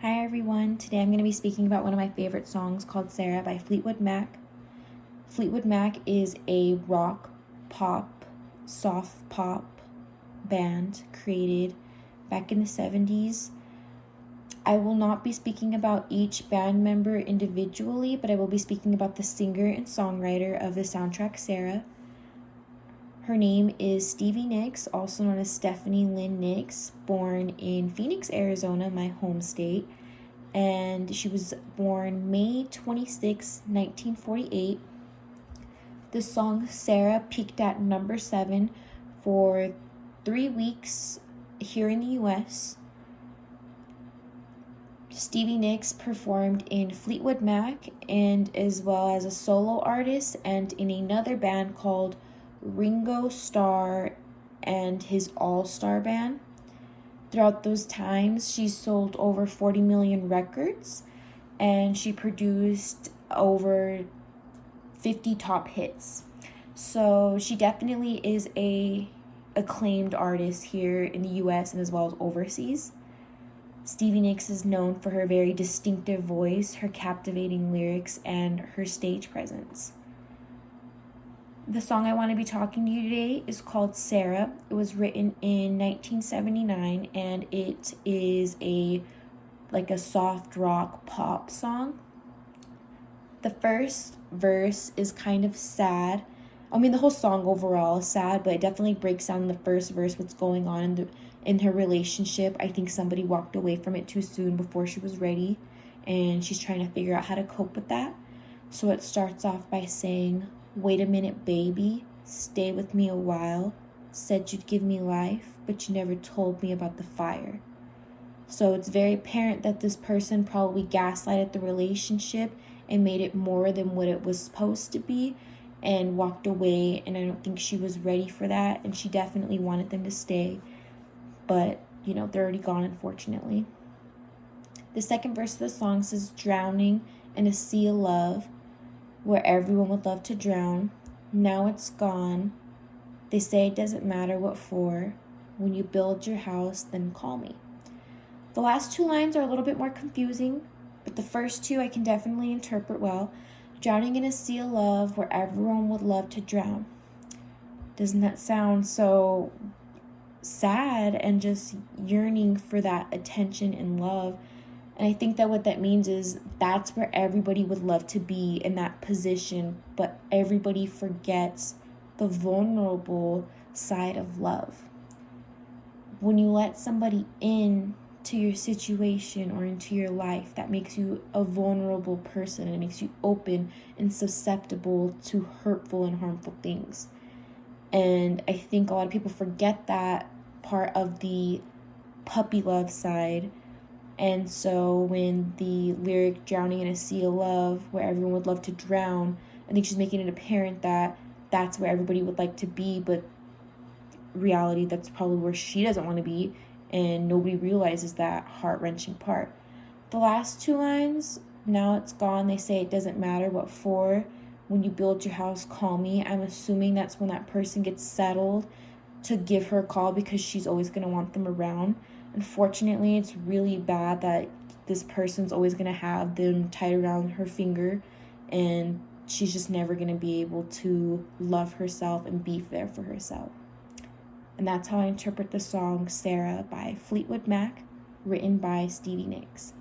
Hi everyone, today I'm going to be speaking about one of my favorite songs called Sarah by Fleetwood Mac. Fleetwood Mac is a rock, pop, soft pop band created back in the 70s. I will not be speaking about each band member individually, but I will be speaking about the singer and songwriter of the soundtrack Sarah. Her name is Stevie Nicks, also known as Stephanie Lynn Nicks, born in Phoenix, Arizona, my home state. And she was born May 26, 1948. The song Sarah peaked at number 7 for 3 weeks here in the US. Stevie Nicks performed in Fleetwood Mac and as well as a solo artist and in another band called Ringo Starr and his All-Star Band. Throughout those times, she sold over 40 million records and she produced over 50 top hits. So she definitely is a acclaimed artist here in the US and as well as overseas. Stevie Nicks is known for her very distinctive voice, her captivating lyrics, and her stage presence. The song I want to be talking to you today is called Sarah. It was written in 1979 and it is a soft rock pop song. The first verse is kind of sad. The whole song overall is sad, but it definitely breaks down in the first verse what's going on in her relationship. I think somebody walked away from it too soon before she was ready, and she's trying to figure out how to cope with that. So it starts off by saying, "Wait a minute, baby, stay with me a while. Said you'd give me life, but you never told me about the fire." So it's very apparent that this person probably gaslighted the relationship and made it more than what it was supposed to be and walked away, and I don't think she was ready for that, and she definitely wanted them to stay. But, they're already gone, unfortunately. The second verse of the song says, "Drowning in a sea of love where everyone would love to drown. Now it's gone. They say it doesn't matter what for. When you build your house, then call me." The last two lines are a little bit more confusing, but the first two I can definitely interpret well. Drowning in a sea of love where everyone would love to drown. Doesn't that sound so sad and just yearning for that attention and love? And I think that what that means is that's where everybody would love to be, in that position, but everybody forgets the vulnerable side of love. When you let somebody in to your situation or into your life, that makes you a vulnerable person, and it makes you open and susceptible to hurtful and harmful things. And I think a lot of people forget that part of the puppy love side. And so when the lyric "drowning in a sea of love where everyone would love to drown," I think she's making it apparent that that's where everybody would like to be, but reality, that's probably where she doesn't want to be, and nobody realizes that heart-wrenching part. The last two lines, "Now it's gone. They say it doesn't matter what for. When you build your house, call me." I'm assuming that's when that person gets settled to give her a call, because she's always going to want them around. Unfortunately, it's really bad that this person's always going to have them tied around her finger, and she's just never going to be able to love herself and be there for herself. And that's how I interpret the song Sarah by Fleetwood Mac, written by Stevie Nicks.